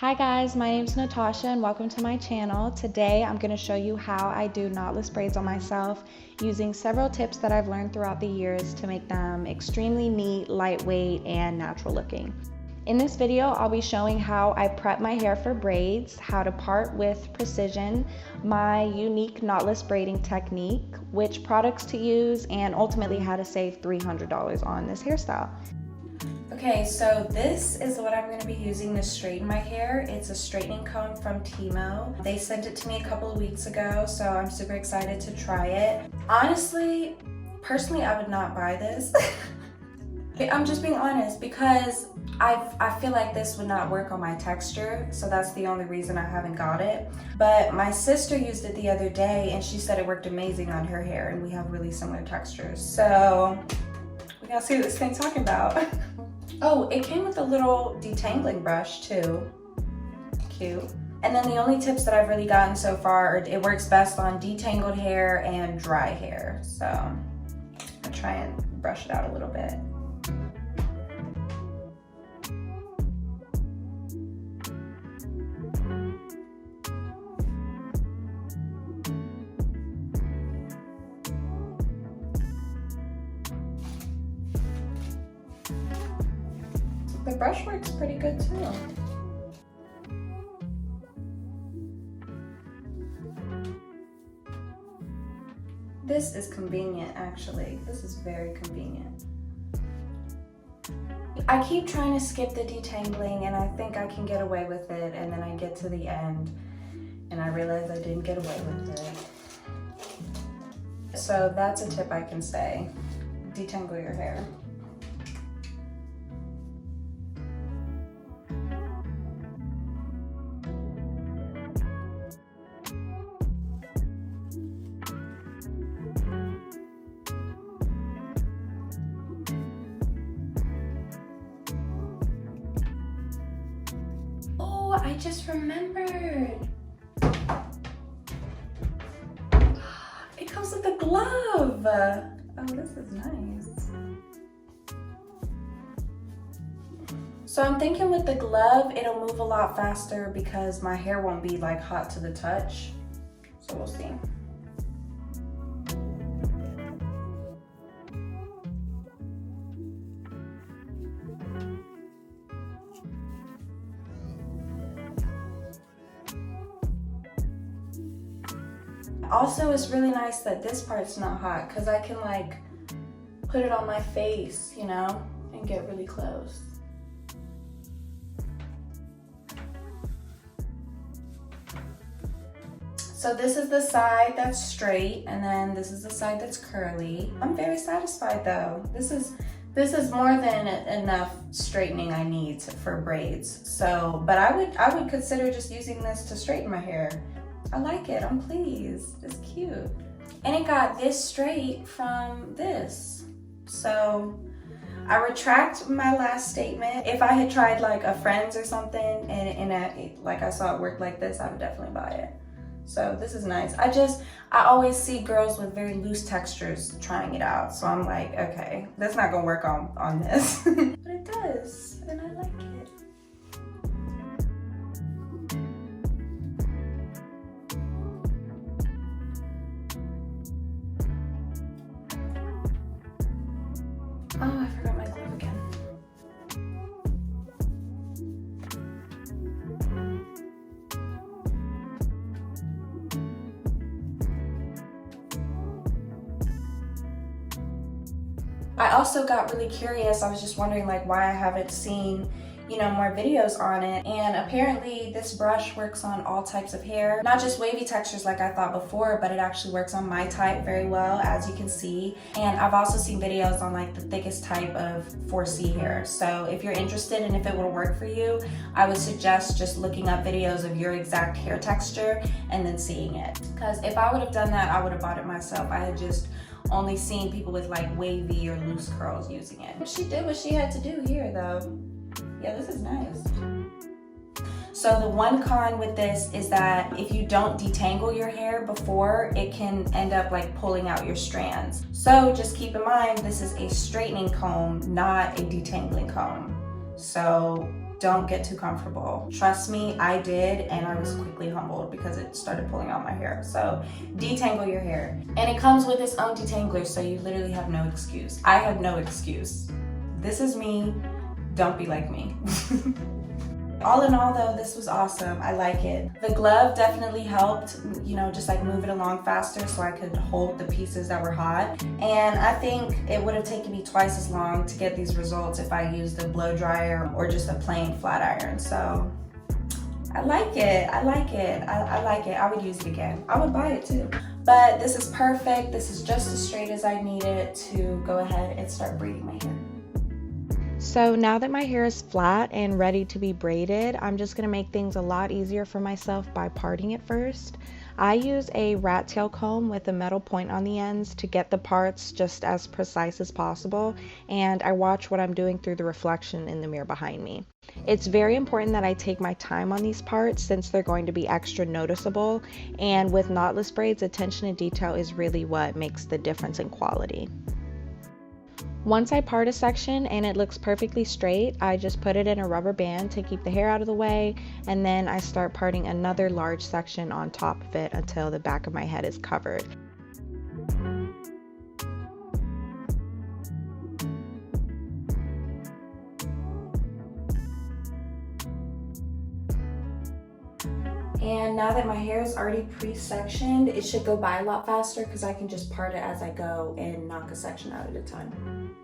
Hi guys, my name is Natasha and welcome to my channel. Today I'm going to show you how I do knotless braids on myself using several tips that I've learned throughout the years to make them extremely neat, lightweight, and natural looking. In this video, I'll be showing how I prep my hair for braids, how to part with precision, my unique knotless braiding technique, which products to use, and ultimately how to save $300 on this hairstyle. Okay, so this is what I'm going to be using to straighten my hair. It's a straightening comb from TYMO. They sent it to me a couple of weeks ago, so I'm super excited to try it. Honestly, personally, I would not buy this. I'm just being honest because I feel like this would not work on my texture, so that's the only reason I haven't got it. But my sister used it the other day and she said it worked amazing on her hair, and we have really similar textures. So we gotta see what this thing's talking about. Oh, it came with a little detangling brush too. Cute. And then the only tips that I've really gotten so far, it works best on detangled hair and dry hair. So I'll try and brush it out a little bit. The brush works pretty good too. This is convenient actually. This is very convenient. I keep trying to skip the detangling and I think I can get away with it, and then I get to the end and I realize I didn't get away with it. So that's a tip I can say. Detangle your hair. I just remembered. It comes with a glove. Oh, this is nice. So I'm thinking with the glove, it'll move a lot faster because my hair won't be like hot to the touch. So we'll see. Also, it's really nice that this part's not hot because I can like put it on my face, you know, and get really close. So this is the side that's straight, and then this is the side that's curly. I'm very satisfied though. This is more than enough straightening I need for braids. So, but I would consider just using this to straighten my hair. I like it, I'm pleased, it's cute. And it got this straight from this. So I retract my last statement. If I had tried like a Friends or something and like I saw it work like this, I would definitely buy it. So this is nice. I always see girls with very loose textures trying it out. So I'm like, okay, that's not gonna work on this. But it does, and I like it. Oh, I forgot my glove again. I also got really curious. I was just wondering like why I haven't seen, you know, more videos on it. And apparently this brush works on all types of hair, not just wavy textures like I thought before, but it actually works on my type very well, as you can see. And I've also seen videos on like the thickest type of 4C hair. So if you're interested and if it will work for you, I would suggest just looking up videos of your exact hair texture and then seeing it. Because if I would have done that, I would have bought it myself. I had just only seen people with like wavy or loose curls using it. She did what she had to do here though. Yeah, this is nice. So the one con with this is that if you don't detangle your hair before, it can end up like pulling out your strands. So just keep in mind, this is a straightening comb, not a detangling comb. So don't get too comfortable. Trust me, I did, and I was quickly humbled because it started pulling out my hair. So detangle your hair. And it comes with its own detangler, so you literally have no excuse. I had no excuse. This is me, don't be like me. All in all though, this was awesome. I like it. The glove definitely helped, you know, just like move it along faster so I could hold the pieces that were hot. And I think it would have taken me twice as long to get these results if I used a blow dryer or just a plain flat iron. So I like it. I like it. I like it. I would use it again. I would buy it too. But this is perfect. This is just as straight as I need it to go ahead and start braiding my hair. So now that my hair is flat and ready to be braided, I'm just gonna make things a lot easier for myself by parting it first. I use a rat tail comb with a metal point on the ends to get the parts just as precise as possible, and I watch what I'm doing through the reflection in the mirror behind me. It's very important that I take my time on these parts since they're going to be extra noticeable, and with knotless braids, attention to detail is really what makes the difference in quality. Once I part a section and it looks perfectly straight, I just put it in a rubber band to keep the hair out of the way, and then I start parting another large section on top of it until the back of my head is covered. And now that my hair is already pre-sectioned, it should go by a lot faster because I can just part it as I go and knock a section out at a time.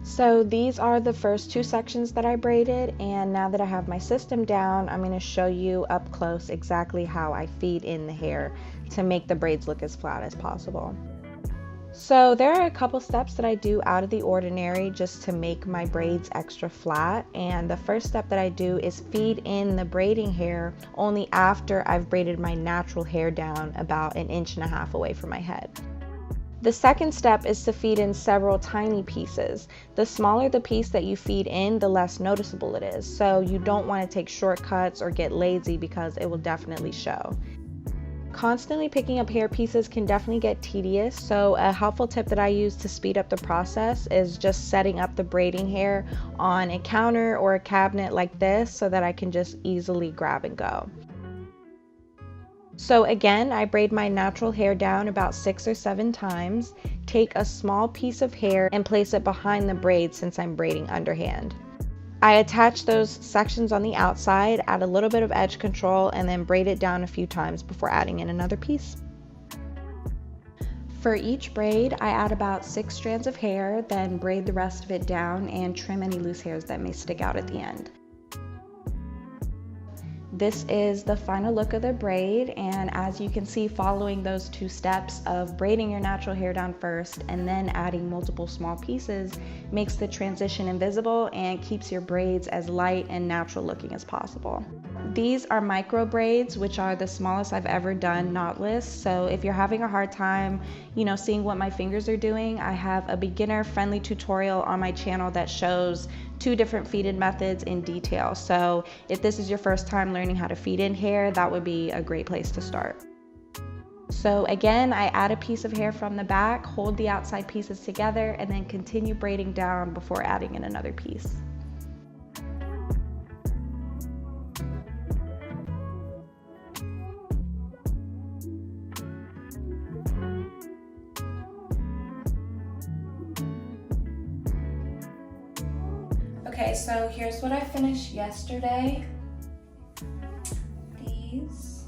So these are the first two sections that I braided, and now that I have my system down, I'm going to show you up close exactly how I feed in the hair to make the braids look as flat as possible. So there are a couple steps that I do out of the ordinary just to make my braids extra flat, and the first step that I do is feed in the braiding hair only after I've braided my natural hair down about 1.5 inches away from my head. The second step is to feed in several tiny pieces. The smaller the piece that you feed in, the less noticeable it is, so you don't want to take shortcuts or get lazy because it will definitely show. Constantly picking up hair pieces can definitely get tedious, so a helpful tip that I use to speed up the process is just setting up the braiding hair on a counter or a cabinet like this so that I can just easily grab and go. So again, I braid my natural hair down about 6 or 7 times, take a small piece of hair and place it behind the braid since I'm braiding underhand. I attach those sections on the outside, add a little bit of edge control, and then braid it down a few times before adding in another piece. For each braid, I add about 6 strands of hair, then braid the rest of it down and trim any loose hairs that may stick out at the end. This is the final look of the braid, and as you can see, following those 2 steps of braiding your natural hair down first and then adding multiple small pieces makes the transition invisible and keeps your braids as light and natural looking as possible. These are micro braids, which are the smallest I've ever done knotless, so if you're having a hard time, seeing what my fingers are doing, I have a beginner friendly tutorial on my channel that shows 2 different feed-in methods in detail. So if this is your first time learning how to feed in hair, that would be a great place to start. So again, I add a piece of hair from the back, hold the outside pieces together, and then continue braiding down before adding in another piece. Okay, so here's what I finished yesterday. These.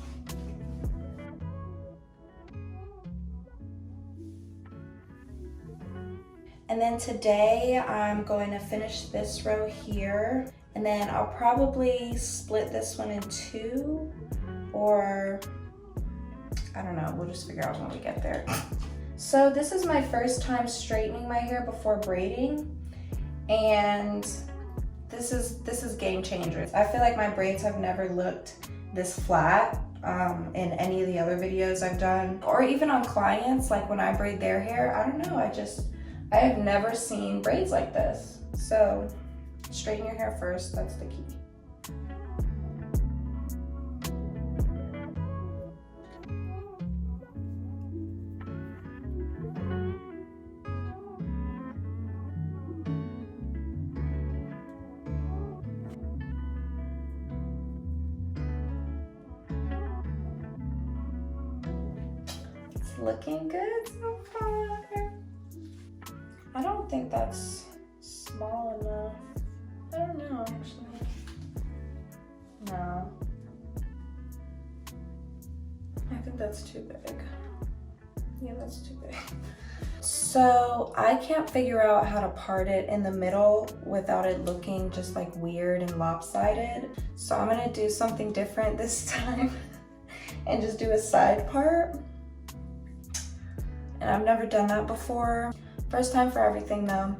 And then today I'm going to finish this row here, and then I'll probably split this one in 2, or I don't know, we'll just figure out when we get there. So this is my first time straightening my hair before braiding, and this is game changer. I feel like my braids have never looked this flat in any of the other videos I've done, or even on clients, like when I braid their hair. I don't know, I have never seen braids like this. So straighten your hair first, that's the key. looking good so far. I don't think that's small enough. I don't know, actually. No. I think that's too big. Yeah, that's too big. So I can't figure out how to part it in the middle without it looking just like weird and lopsided. So I'm gonna do something different this time and just do a side part. And I've never done that before. First time for everything though.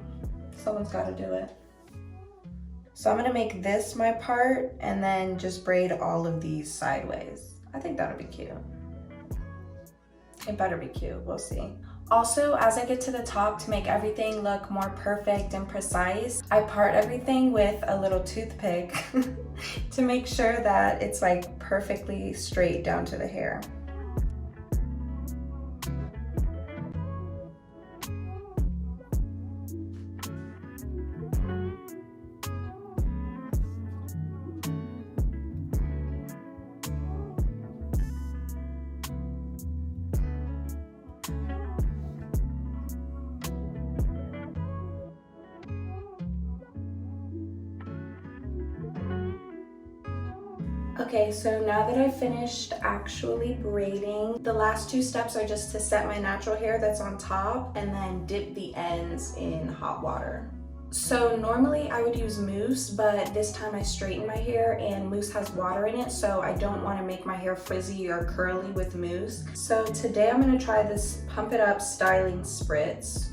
Someone's gotta do it. So I'm gonna make this my part and then just braid all of these sideways. I think that'll be cute. It better be cute, we'll see. Also, as I get to the top to make everything look more perfect and precise, I part everything with a little toothpick to make sure that it's like perfectly straight down to the hair. Okay, so now that I've finished actually braiding, the last two steps are just to set my natural hair that's on top and then dip the ends in hot water. So normally I would use mousse, but this time I straightened my hair and mousse has water in it, so I don't want to make my hair frizzy or curly with mousse. So today I'm going to try this Pump It Up Styling Spritz.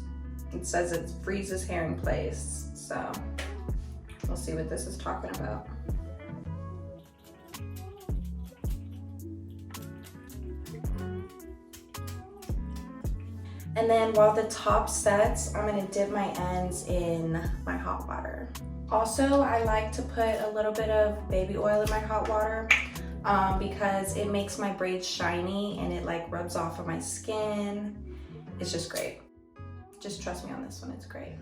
It says it freezes hair in place, so we'll see what this is talking about. And then while the top sets, I'm gonna dip my ends in my hot water. Also, I like to put a little bit of baby oil in my hot water because it makes my braids shiny and it like rubs off of my skin. It's just great. Just trust me on this one, it's great.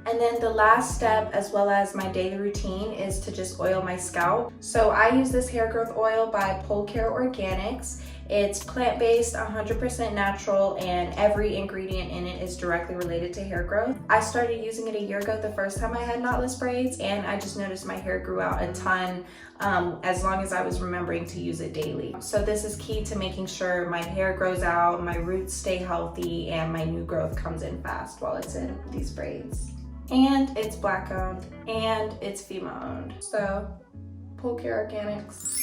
And then the last step, as well as my daily routine, is to just oil my scalp. So I use this hair growth oil by Pulcher Organics. It's plant-based, 100% natural, and every ingredient in it is directly related to hair growth. I started using it a year ago the first time I had knotless braids, and I just noticed my hair grew out a ton as long as I was remembering to use it daily. So this is key to making sure my hair grows out, my roots stay healthy, and my new growth comes in fast while it's in these braids. And it's Black owned and it's female owned. So Pulcher Organics.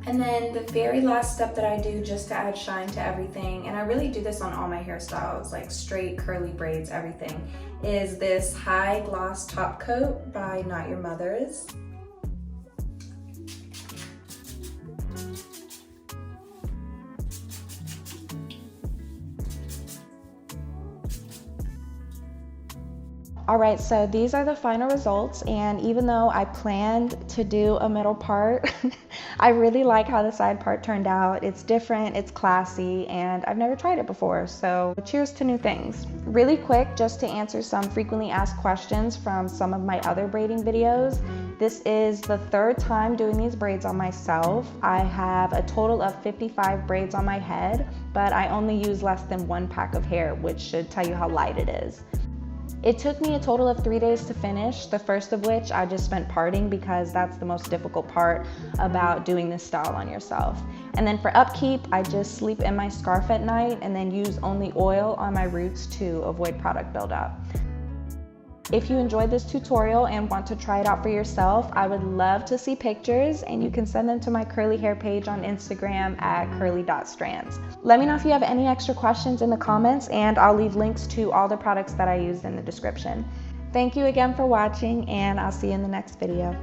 And then the very last step that I do just to add shine to everything, and I really do this on all my hairstyles, like straight, curly braids, everything, is this high gloss top coat by Not Your Mother's. Alright, so these are the final results, and even though I planned to do a middle part, I really like how the side part turned out. It's different, it's classy, and I've never tried it before, so cheers to new things. Really quick, just to answer some frequently asked questions from some of my other braiding videos. This is the third time doing these braids on myself. I have a total of 55 braids on my head, but I only use less than 1 pack of hair, which should tell you how light it is. It took me a total of 3 days to finish, the first of which I just spent parting because that's the most difficult part about doing this style on yourself. And then for upkeep, I just sleep in my scarf at night and then use only oil on my roots to avoid product buildup. If you enjoyed this tutorial and want to try it out for yourself, I would love to see pictures, and you can send them to my curly hair page on Instagram at curly.strands. Let me know if you have any extra questions in the comments, and I'll leave links to all the products that I used in the description. Thank you again for watching, and I'll see you in the next video.